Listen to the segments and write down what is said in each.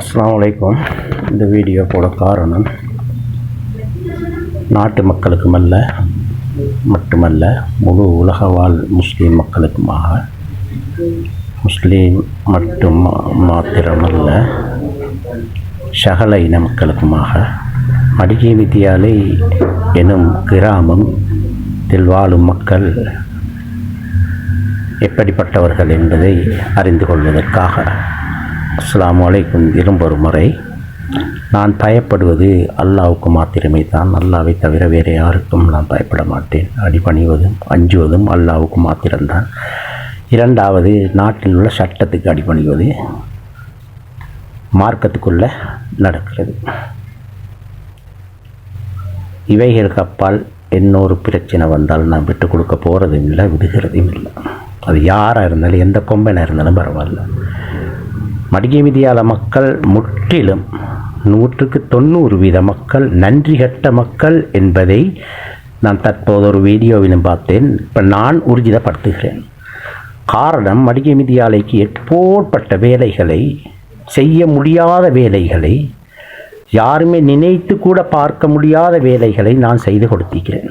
அஸ்ஸலாமு அலைக்கும். இந்த வீடியோ போட காரணம் நாட்டு மக்களுக்கு மட்டுமல்ல முழு உலக வாழ் முஸ்லீம் மக்களுக்குமாக, முஸ்லீம் மாத்திரமல்ல சகல இன மக்களுக்குமாக மடிகை வித்தியாலை எனும் கிராமத்தில் வாழும் மக்கள் எப்படிப்பட்டவர்கள் என்பதை அறிந்து கொள்வதற்காக அஸ்ஸலாமு அலைக்கும் இரும்பொரு முறை நான் பயப்படுவது அல்லாஹ்வுக்கு மாத்திரமே தான். அல்லாஹ்வை தவிர வேறு யாருக்கும் நான் பயப்பட மாட்டேன். அடிபணிவதும் அஞ்சுவதும் அல்லாஹ்வுக்கு மாத்திரம்தான். இரண்டாவது, நாட்டில் உள்ள சட்டத்துக்கு அடிபணிவது மார்க்கத்துக்குள்ளே நடக்கிறது. இவைகளுக்கு அப்பால் இன்னொரு பிரச்சனை வந்தால் நான் விட்டு கொடுக்க போகிறதும் இல்லை, விடுகிறதும் இல்லை. அது யாராக இருந்தாலும், எந்த கொம்பனாக இருந்தாலும் பரவாயில்ல. மடிகை விதியால மக்கள் முற்றிலும் 100% மக்கள் நன்றி கட்ட மக்கள் என்பதை நான் தற்போது ஒரு வீடியோவிலும் பார்த்தேன். இப்போ நான் ஊர்ஜிதப்படுத்துகிறேன். காரணம், மடிகை விதியாலைக்கு எப்போற்பட்ட வேலைகளை, செய்ய முடியாத வேலைகளை, யாருமே நினைத்து கூட பார்க்க முடியாத வேலைகளை நான் செய்து கொடுத்திருக்கிறேன்.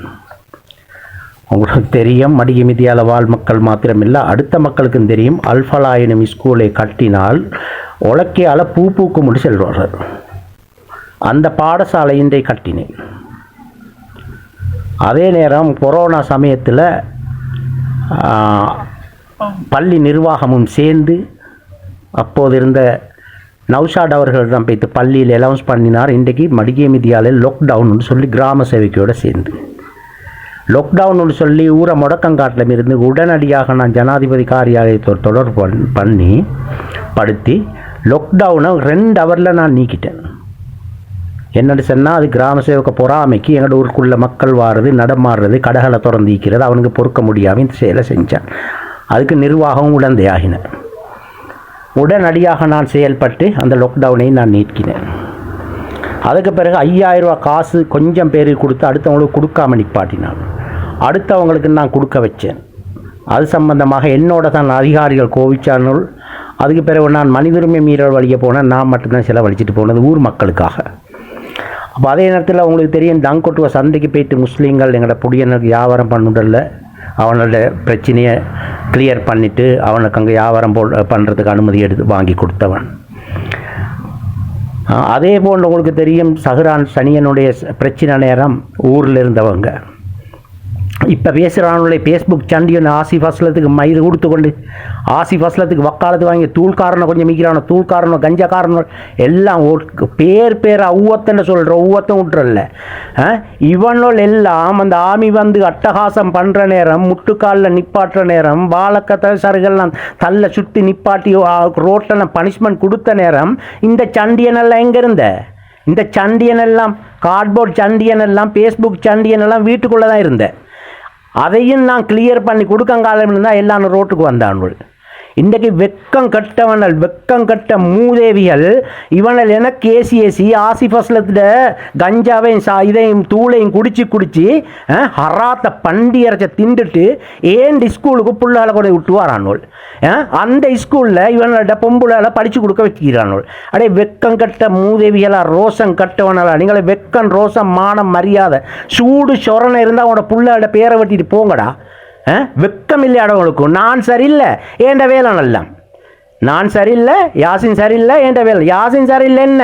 உங்களுக்கு தெரியும், மடிகை மிதியால வாழ் மக்கள் மாத்திரமில்லை, அடுத்த மக்களுக்கும் தெரியும். அல்ஃபலா எனும் ஸ்கூலை கட்டினால் உலக்கையால் பூ பூக்கும்னு செல்வார்கள். அந்த பாடசாலை இன்றை கட்டினேன். அதே நேரம் கொரோனா சமயத்தில் பள்ளி நிர்வாகமும் சேர்ந்து அப்போது இருந்த நௌஷாட் அவர்களிடம் போய்த்து பள்ளியில் அலௌன்ஸ் பண்ணினார். இன்றைக்கு மடிகை மிதியாலையில் லாக்டவுன்னு சொல்லி கிராம சேவைக்கையோடு சேர்ந்து லாக்டவுன்னு சொல்லி ஊரை முடக்கங்காட்டில் இருந்து உடனடியாக நான் ஜனாதிபதி காரியாலயத்தோடு தொடர்பு படுத்தி லாக்டவுனை 2 ஹவரில் நான் நீக்கிட்டேன். என்னென்னு சொன்னால், அது கிராம சேவக பொறாமைக்கு எங்களோட ஊருக்குள்ள மக்கள் வாடுறது, நடமாடுறது, கடைகளை திறந்திக்கிறது அவனுக்கு பொறுக்க முடியாமல் இந்த செயலை செஞ்சான். அதுக்கு நிர்வாகம் உடந்தையாகின. உடனடியாக நான் செயல்பட்டு அந்த லாக்டவுனை நான் நீக்கினேன். அதுக்கு பிறகு 5000 ரூபா காசு கொஞ்சம் பேருக்கு கொடுத்து அடுத்தவங்களுக்கு கொடுக்காம நிப்பாட்டினான். அடுத்தவங்களுக்கு நான் கொடுக்க வச்சேன். அது சம்பந்தமாக என்னோட தான் அதிகாரிகள் கோவிச்சானுள். அதுக்கு பிறகு நான் மனிதுரிமை மீறல் வழிய போனேன். நான் மட்டும்தான் செலவழிச்சிட்டு போனது ஊர் மக்களுக்காக. அப்போ அதே நேரத்தில் உங்களுக்கு தெரியும், டங்கொட்டுவ சந்தைக்கு போய்ட்டு முஸ்லீம்கள் எங்களோட புடியனுக்கு வியாபாரம் பண்ணுறதில்ல. அவனோட பிரச்சனையை கிளியர் பண்ணிவிட்டு அவனுக்கு அங்கே வியாபாரம் பண்ணுறதுக்கு அனுமதி எடுத்து வாங்கி கொடுத்தவன். அதே போன்று உங்களுக்கு தெரியும், சஹ்ரான் சனியனுடைய பிரச்சனை நேரம் ஊரில் இருந்தவங்க இப்போ பேசுகிறானுடைய ஃபேஸ்புக் சண்டியன் ஆசிஃப் அஸ்லத்துக்கு மயிறு கொடுத்து கொண்டு ஆசிஃப் அஸ்லத்துக்கு வக்காலத்து வாங்கி தூள்காரனை கொஞ்சம் மிக்கிறானோ, தூள்காரனோ, கஞ்சாக்காரனோ எல்லாம் பேர் ஒவ்வொத்தனை சொல்கிற ஒவ்வொருத்தன் விட்டுறல. இவனோல் எல்லாம் அந்த ஆமி வந்து அட்டகாசம் பண்ணுற நேரம், முட்டுக்காலில் நிப்பாட்டுற நேரம், வாழக்கத்தை சருகெல்லாம் தள்ள சுற்றி நிப்பாட்டி ரோட்டில் பனிஷ்மெண்ட் கொடுத்த நேரம், இந்த சண்டியனெல்லாம் எங்கே இருந்த? இந்த சண்டியனெல்லாம், கார்ட்போர்ட் சண்டியனெல்லாம், ஃபேஸ்புக் சண்டியனெல்லாம் வீட்டுக்குள்ளே தான் இருந்தேன். அதையும் நான் கிளியர் பண்ணி கொடுக்கங்காலம் இருந்தால் எல்லாரும் ரோட்டுக்கு வந்தானுள். இன்றைக்கு வெக்கம் கட்ட மூதேவிகள் இவனில் என கேசிஏசி ஆசிஃப் அஸ்லத்திட கஞ்சாவையும் இதையும் தூளையும் குடிச்சு ஹராத்த பண்டி அரைச்ச திண்டுட்டு ஏன் ஸ்கூலுக்கு புள்ளால கூட விட்டு வரானுள். அந்த ஸ்கூலில் இவனோட பொம்புளால் படித்து கொடுக்க வச்சுக்கிறானுள். அடே வெக்கம் கட்ட மூதேவிகளா, ரோசம் கட்டவனால, நீங்களே வெக்கம் ரோசம் மானம் மரியாதை சூடு சொரணை இருந்தால் அவனோட புள்ளாட பேரை வெட்டிட்டு போங்கடா. வெக்கம் இல்லையாடவங்களுக்கு. நான் சரியில்லை, ஏண்ட வேலை நல்லா. நான் சரியில்லை, யாசின் சரியில்லை, ஏண்ட வேலை. யாசின் சரியில்லை என்ன?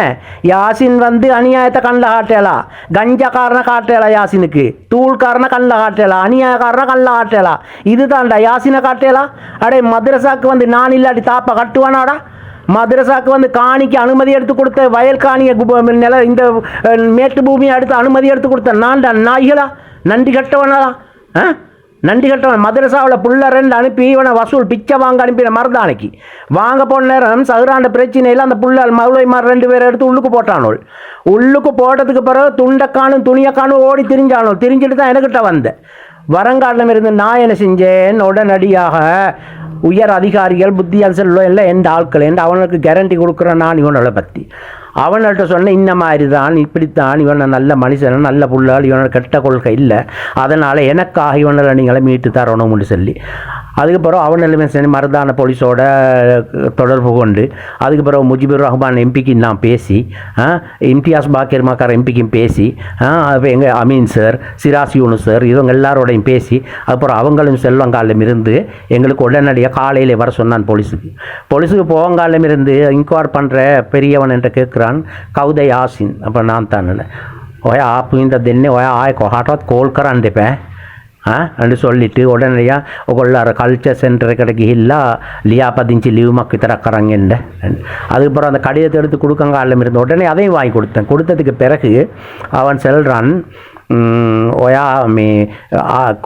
யாசின் வந்து அநியாயத்தை கண்ணில் காட்டலா, கஞ்சக்காரனை காட்டலா, யாசினுக்கு தூள்காரனை கண்ணில் காட்டலா, அநியாயக்காரனை கண்ணில் காட்டலா. இதுதான்டா யாசினை காட்டலா. அடே மദ്രസാக்கு வந்து நான் இல்லாட்டி தாப்பா கட்டுவானாடா? மദ്രസാக்கு வந்து காணிக்கு அனுமதி எடுத்து கொடுத்த, வயல் காணியை நில இந்த மேட்டு பூமியை எடுத்து அனுமதி எடுத்து கொடுத்த நான்டா நாய்களா? நன்றி கட்டவனாடா. நன்றி கட்டவன். மദ്രസാவில் புள்ள 2 அனுப்பி இவனை வசூல் பிச்சை வாங்க அனுப்பின மருதானைக்கு வாங்க போன நேரம் சஹ்ராண்ட பிரச்சனையில் அந்த புள்ள மௌலைமார் 2 பேரை எடுத்து உள்ளுக்கு போட்டானோள். உள்ளுக்கு போட்டதுக்கு பிறகு துண்டைக்கானும் துணியக்கானும் ஓடி திரிஞ்சானோள். திரிஞ்சிட்டு தான் எனக்கிட்ட வந்தேன். வரங்காட்டில் இருந்து நான் என்ன செஞ்சேன், உடனடியாக உயர் அதிகாரிகள் புத்தியால் செல்லும் எல்லாம் எந்த ஆட்கள் என்று அவனுக்கு கேரண்டி கொடுக்குறேன் நான் இவனோட பற்றி. அவன்கிட்ட சொன்ன இந்த மாதிரி தான் இப்படித்தான் இவனை நல்ல மனுஷன் நல்ல புள்ளால் இவனோட கெட்ட கொள்கை இல்லை, அதனால் எனக்காக இவனை நீங்களை மீட்டு தரணும்னு சொல்லி அதுக்கு பிறகு அவன் சரி மருதான போலீஸோட தொடர்பு கொண்டு அதுக்கு பிறகு முஜிபுர் ரஹ்மான் எம்பிக்கு நான் பேசி இம்தியாஸ் பாக்கிர் மக்கார் எம்பிக்கும் பேசி எங்கள் அமீன் சார் சிராஸ் யூனஸ் சார் இவங்க எல்லாரோடையும் பேசி அப்புறம் அவங்களும் செல்வங்காலம் இருந்து எங்களுக்கு உடனடியாக காலையில் வர சொன்னான் போலீஸுக்கு போவங்காலம் இருந்து இன்கொயர் பண்ணுற பெரியவன் என்று கேட்குறான் கவுதை யாசின். அப்போ நான் தானே ඔය ආපු ඉඳ දෙන්නේ ඔය ආයෙ කොහාටවත් කෝල් කරන්න එපා අண்டு சொல்லிட்டு உடனடியாக ඔයගොල්ලෝ අර කල්චර් சென்டர் එකට ගිහිල්ලා ලියාපදිංචි ලියුමක් විතරක් අරන් එන්න. அதுக்கப்புறம் அந்த கடிதத்தை எடுத்து கொடுக்கங்காலம் இருந்து உடனே அதையும் வாங்கி கொடுத்தேன். கொடுத்ததுக்கு பிறகு அவன் செல்றான் ඔයා මේ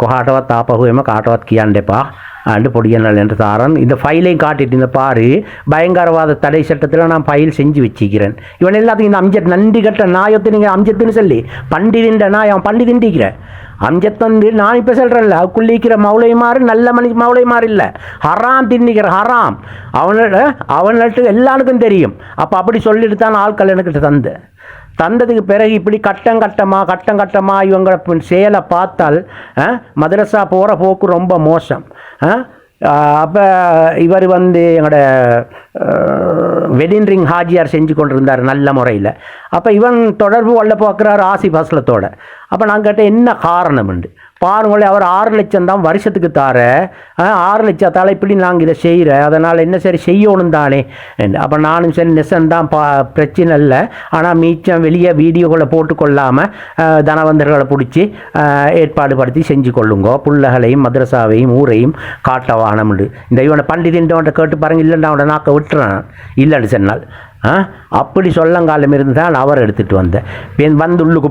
කොහාටවත් ආපහු එම කාටවත් කියන්න එපා அண்டு பொடியனால் என்று தாரன் இந்த ஃபைலையும் காட்டிட்டு இந்த பாரு பயங்கரவாத தடை சட்டத்தில் நான் ஃபைல் செஞ்சு வச்சுக்கிறேன். இவன் எல்லாத்தையும் இந்த அம்ஜத் நன்றி கட்ட நாயத்தை நீங்கள் அம்ஜத்துன்னு சொல்லி பண்டிதின்ற நான் அவன் பண்டி திண்டிக்கிறேன். அம்ஜத் வந்து நான் இப்போ சொல்கிறேன்ல அவக்குள்ளிக்கிற மௌளைமாறு நல்ல மௌளைமாறு இல்லை, ஹராம் தின்னிக்கிற ஹராம் அவன்கிட்ட எல்லாருக்கும் தெரியும். அப்போ அப்படி சொல்லிட்டு தான் ஆட்கள் எனக்கிட்ட தந்ததுக்கு பிறகு இப்படி கட்டம் கட்டமாக இவங்க செயலை பார்த்தால் மதரசா போகிற போக்கு ரொம்ப மோசம். அப்போ இவர் வந்து எங்களோட வெட்டிங் ரிங் ஹாஜியார் செஞ்சு கொண்டிருந்தார் நல்ல முறையில். அப்போ இவன் தொடர்பு கொள்ள பார்க்குறாரு ஆசிஃப் அஸ்லத்தோட. அப்போ நான் கேட்டேன் என்ன காரணம் உண்டு பாருங்களே, அவர் 6 லட்சம் தான் வருஷத்துக்கு தார 6 லட்சத்தால் இப்படி நாங்கள் இதை செய்கிறேன், அதனால் என்ன சரி செய்யணும் தானே. அப்போ நானும் சரி நெசந்தான் பிரச்சனை இல்லை, ஆனால் மீச்சம் வெளியே வீடியோக்களை போட்டுக்கொள்ளாமல் தனவந்தர்களை பிடிச்சி ஏற்பாடு படுத்தி செஞ்சு கொள்ளுங்கோ, புள்ளகளையும் மதரசாவையும் ஊரையும் காட்டவானம்ண்டு. இந்த இவனை பண்டிதின்றவன்ட்ட கேட்டு பாருங்க, இல்லைன்னா அவனை நாக்க விட்டுறான் இல்லைன்னு சொன்னால் அப்படி சொல்லங்காலம் இருந்து தான் அவர் எடுத்துகிட்டு வந்தேன். வந்து உள்ளுக்கு